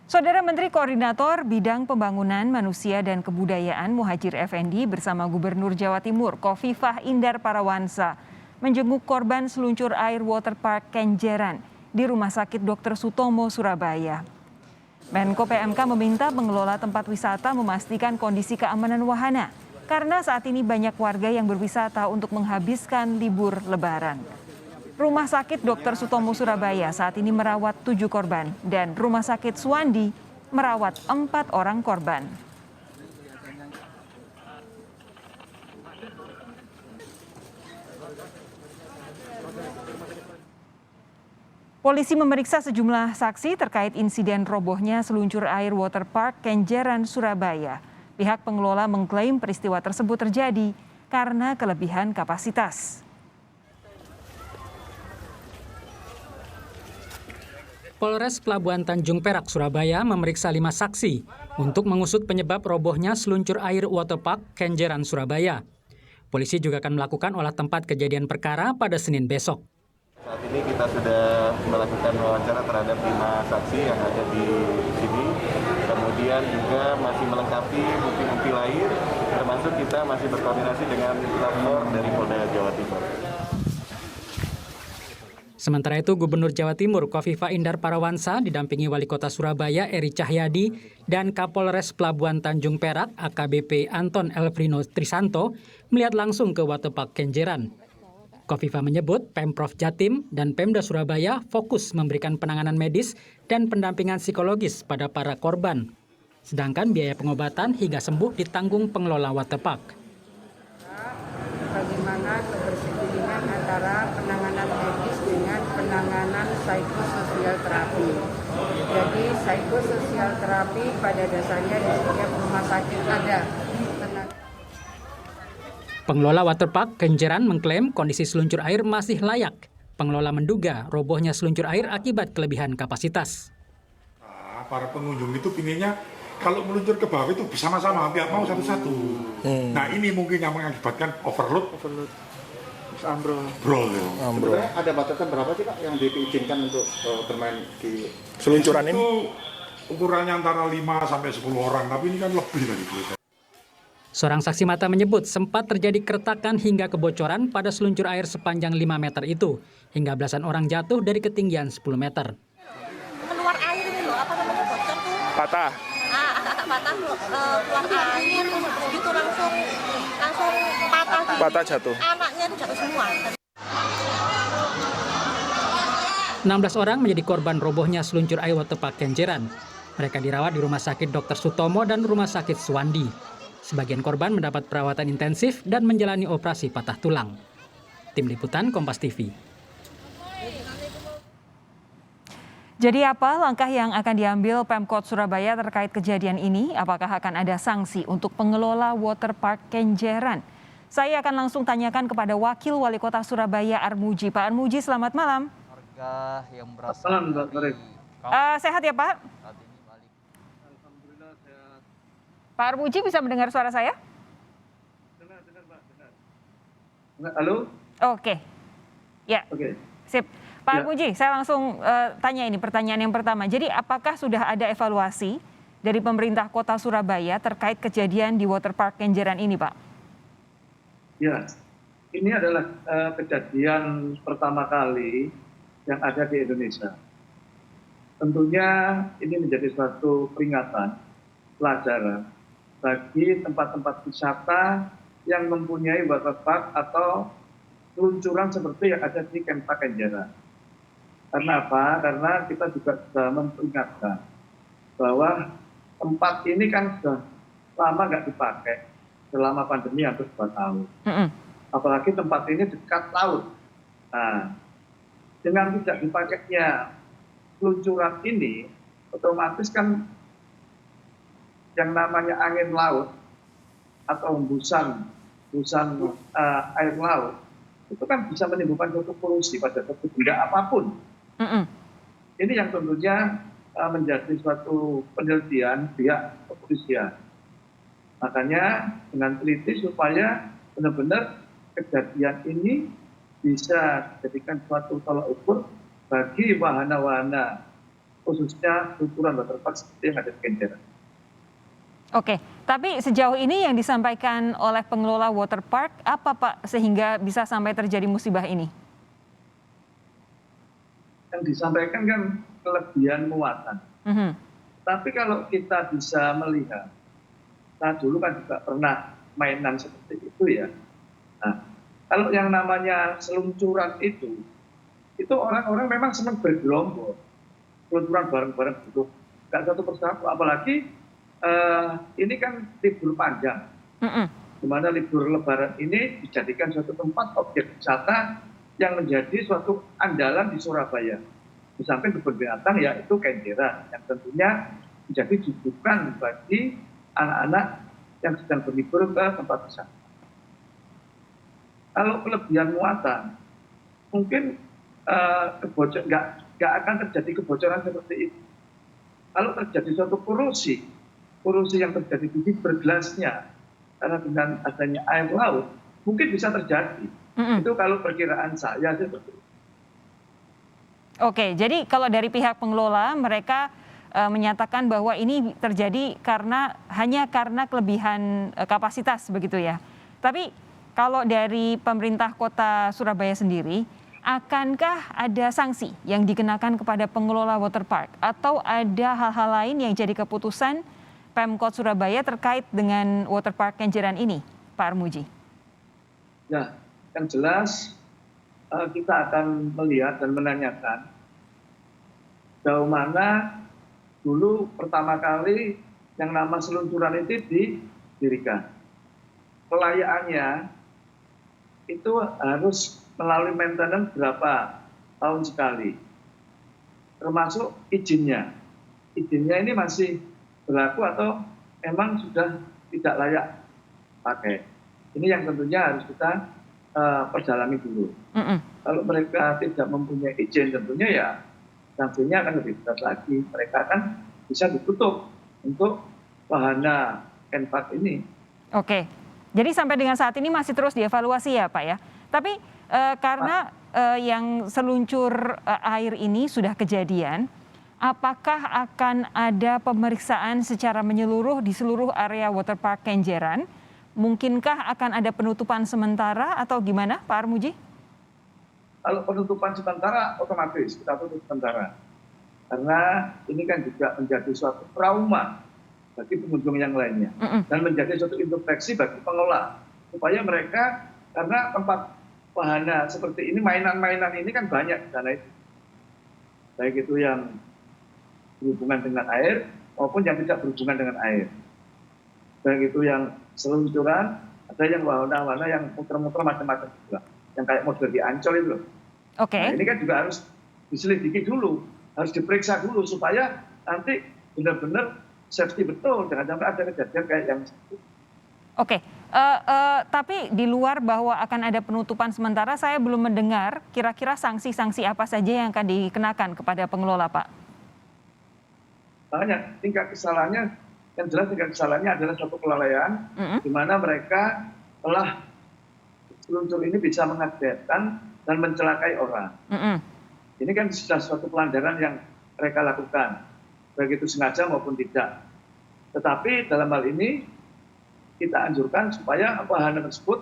Saudara Menteri Koordinator Bidang Pembangunan Manusia dan Kebudayaan Muhadjir Effendi bersama Gubernur Jawa Timur Khofifah Indar Parawansa menjenguk korban seluncur air waterpark Kenjeran di Rumah Sakit Dr. Sutomo, Surabaya. Menko PMK meminta pengelola tempat wisata memastikan kondisi keamanan wahana karena saat ini banyak warga yang berwisata untuk menghabiskan libur Lebaran. Rumah Sakit Dr. Sutomo Surabaya saat ini merawat 7 korban dan Rumah Sakit Suwandi merawat 4 orang korban. Polisi memeriksa sejumlah saksi terkait insiden robohnya seluncur air waterpark Kenjeran, Surabaya. Pihak pengelola mengklaim peristiwa tersebut terjadi karena kelebihan kapasitas. Polres Pelabuhan Tanjung Perak, Surabaya memeriksa 5 saksi untuk mengusut penyebab robohnya seluncur air waterpark Kenjeran, Surabaya. Polisi juga akan melakukan olah tempat kejadian perkara pada Senin besok. Saat ini kita sudah melakukan wawancara terhadap 5 saksi yang ada di sini. Kemudian juga masih melengkapi bukti-bukti lain, termasuk kita masih berkoordinasi dengan lapor dari Polda Jawa Timur. Sementara itu, Gubernur Jawa Timur Khofifah Indar Parawansa didampingi Wali Kota Surabaya Eri Cahyadi dan Kapolres Pelabuhan Tanjung Perak AKBP Anton Elfrino Trisanto melihat langsung ke waterpark Kenjeran. Khofifah menyebut Pemprov Jatim dan Pemda Surabaya fokus memberikan penanganan medis dan pendampingan psikologis pada para korban. Sedangkan biaya pengobatan hingga sembuh ditanggung pengelola waterpark. Bagaimana keberseimbungan antara penanganan medis dengan penanganan psikososial terapi. Jadi psikososial terapi pada dasarnya di setiap rumah sakit ada. Pengelola waterpark Kenjeran mengklaim kondisi seluncur air masih layak. Pengelola menduga robohnya seluncur air akibat kelebihan kapasitas. Para pengunjung itu pinginnya kalau meluncur ke bawah itu bersama-sama, hampir mau satu-satu. Nah ini mungkin yang mengakibatkan overload. Ambrol. Sebenarnya ada batasan berapa sih Pak yang diizinkan untuk bermain di seluncuran ini? Itu ukurannya antara 5 sampai 10 orang, tapi ini kan lebih dari itu. Seorang saksi mata menyebut sempat terjadi keretakan hingga kebocoran pada seluncur air sepanjang 5 meter itu, hingga belasan orang jatuh dari ketinggian 10 meter. Keluar air ini loh, apa namanya bocor tuh? Patah. Agak patah, keluar air, terus gitu langsung patah. Patah jatuh. Anaknya itu jatuh semua. 16 orang menjadi korban robohnya seluncur air waterpark Kenjeran. Mereka dirawat di Rumah Sakit Dr. Sutomo dan Rumah Sakit Suwandi. Sebagian korban mendapat perawatan intensif dan menjalani operasi patah tulang. Tim Liputan Kompas TV. Jadi apa langkah yang akan diambil Pemkot Surabaya terkait kejadian ini? Apakah akan ada sanksi untuk pengelola waterpark Kenjeran? Saya akan langsung tanyakan kepada Wakil Wali Kota Surabaya Armuji. Pak Armuji, selamat malam. Warga yang berasal dari sehat ya Pak? Alhamdulillah sehat. Pak Armuji bisa mendengar suara saya? Dengar Pak, dengar. Halo? Oke. Ya. Oke. Sip. Pak Armuji, saya langsung tanya ini pertanyaan yang pertama. Jadi apakah sudah ada evaluasi dari pemerintah Kota Surabaya terkait kejadian di waterpark Kenjeran ini, Pak? Ya, ini adalah kejadian pertama kali yang ada di Indonesia. Tentunya ini menjadi suatu peringatan, pelajaran bagi tempat-tempat wisata yang mempunyai waterpark atau peluncuran seperti yang ada di Kempa Kenjeran. Karena apa? Karena kita juga sudah memperingatkan bahwa tempat ini kan sudah lama nggak dipakai selama pandemi hampir 2 tahun. Apalagi tempat ini dekat laut. Nah, dengan tidak dipakainya peluncuran ini, otomatis kan yang namanya angin laut atau hembusan air laut itu kan bisa menimbulkan suatu polusi pada suatu benda apapun. Ini yang tentunya menjadi suatu penelitian pihak kepolisian. Makanya dengan teliti supaya benar-benar kejadian ini bisa dijadikan suatu tolak ukur bagi wahana-wahana khususnya ukuran waterpark seperti yang ada di Kenjeran. Oke, tapi sejauh ini yang disampaikan oleh pengelola waterpark apa Pak sehingga bisa sampai terjadi musibah ini? Yang disampaikan kan kelebihan muatan. Tapi kalau kita bisa melihat, nah dulu kan juga pernah mainan seperti itu ya. Nah, kalau yang namanya seluncuran itu orang-orang memang senang bergerombol. Seluncuran bareng-bareng gitu. Nggak satu persatu, apalagi ini kan libur panjang. Di mana libur lebaran ini dijadikan suatu tempat objek wisata yang menjadi suatu andalan di Surabaya. Di samping kebun binatang yaitu Kenjeran yang tentunya menjadi jujukan bagi anak-anak yang sedang berlibur ke tempat wisata. Kalau kelebihan muatan, mungkin nggak akan terjadi kebocoran seperti itu. Kalau terjadi suatu korosi yang terjadi di bergelasnya karena dengan adanya air laut, mungkin bisa terjadi. Itu kalau perkiraan saya seperti itu. Oke, jadi kalau dari pihak pengelola mereka menyatakan bahwa ini terjadi hanya karena kelebihan kapasitas begitu ya. Tapi kalau dari pemerintah Kota Surabaya sendiri, akankah ada sanksi yang dikenakan kepada pengelola waterpark atau ada hal-hal lain yang jadi keputusan Pemkot Surabaya terkait dengan waterpark Kenjeran ini, Pak Armuji? Ya, yang jelas kita akan melihat dan menanyakan sejauh mana dulu pertama kali yang nama seluncuran itu didirikan. Pelayaannya itu harus melalui maintenance berapa tahun sekali. Termasuk izinnya. Izinnya ini masih berlaku atau memang sudah tidak layak pakai. Ini yang tentunya harus kita perjalani dulu. Kalau mereka tidak mempunyai izin tentunya ya sanksinya akan lebih berat lagi. Mereka kan bisa ditutup untuk wahana Kenpark ini. Oke, jadi sampai dengan saat ini masih terus dievaluasi ya Pak ya. Tapi karena yang seluncur air ini sudah kejadian, apakah akan ada pemeriksaan secara menyeluruh di seluruh area waterpark Kenjeran? Mungkinkah akan ada penutupan sementara atau gimana Pak Armuji? Kalau penutupan sementara otomatis kita tutup sementara. Karena ini kan juga menjadi suatu trauma bagi pengunjung yang lainnya. Dan menjadi suatu introspeksi bagi pengelola. Supaya mereka, karena tempat wahana seperti ini, mainan-mainan ini kan banyak di sana itu. Baik itu yang berhubungan dengan air maupun yang tidak berhubungan dengan air. Baik itu yang seluncuran, ada yang wahana-wahana yang muter-muter macam-macam juga. Yang kayak model di Ancol itu loh. Oke. Nah, ini kan juga harus diselidiki dulu, harus diperiksa dulu supaya nanti benar-benar safety betul, jangan sampai ada kejadian kayak yang itu. Oke, tapi di luar bahwa akan ada penutupan sementara, saya belum mendengar kira-kira sanksi-sanksi apa saja yang akan dikenakan kepada pengelola, Pak. Banyak tingkat kesalahannya, yang jelas tingkat kesalahannya adalah suatu kelalaian, di mana mereka telah seluncur ini bisa mengagetkan dan mencelakai orang. Ini kan sudah suatu pelanggaran yang mereka lakukan, baik itu sengaja maupun tidak. Tetapi dalam hal ini kita anjurkan supaya wahana tersebut,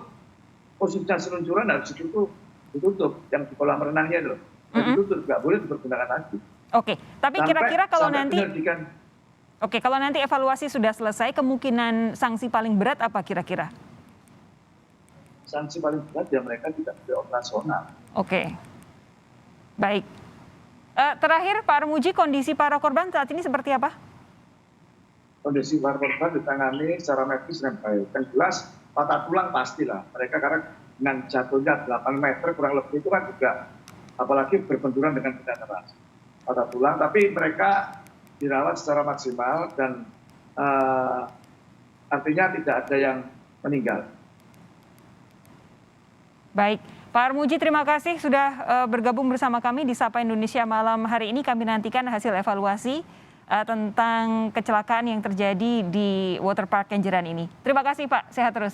khususnya seluncuran harus ditutup, yang di kolam renangnya itu, ditutup, nggak boleh dipergunakan lagi. Oke, tapi kira-kira kalau nanti, Oke, kalau nanti evaluasi sudah selesai, kemungkinan sanksi paling berat apa kira-kira? Sanksi paling berat ya mereka tidak boleh operasional. Oke, baik. Terakhir Pak Armuji, kondisi para korban saat ini seperti apa? Kondisi para korban ditangani secara medis dengan baik. Yang jelas patah tulang pastilah. Mereka karena dengan jatuhnya 8 meter kurang lebih itu kan juga, apalagi berbenturan dengan benda keras. Patah tulang, tapi mereka dirawat secara maksimal dan artinya tidak ada yang meninggal. Baik, Pak Armuji terima kasih sudah bergabung bersama kami di Sapa Indonesia malam hari ini. Kami nantikan hasil evaluasi tentang kecelakaan yang terjadi di Waterpark Kenjeran ini. Terima kasih Pak, sehat terus.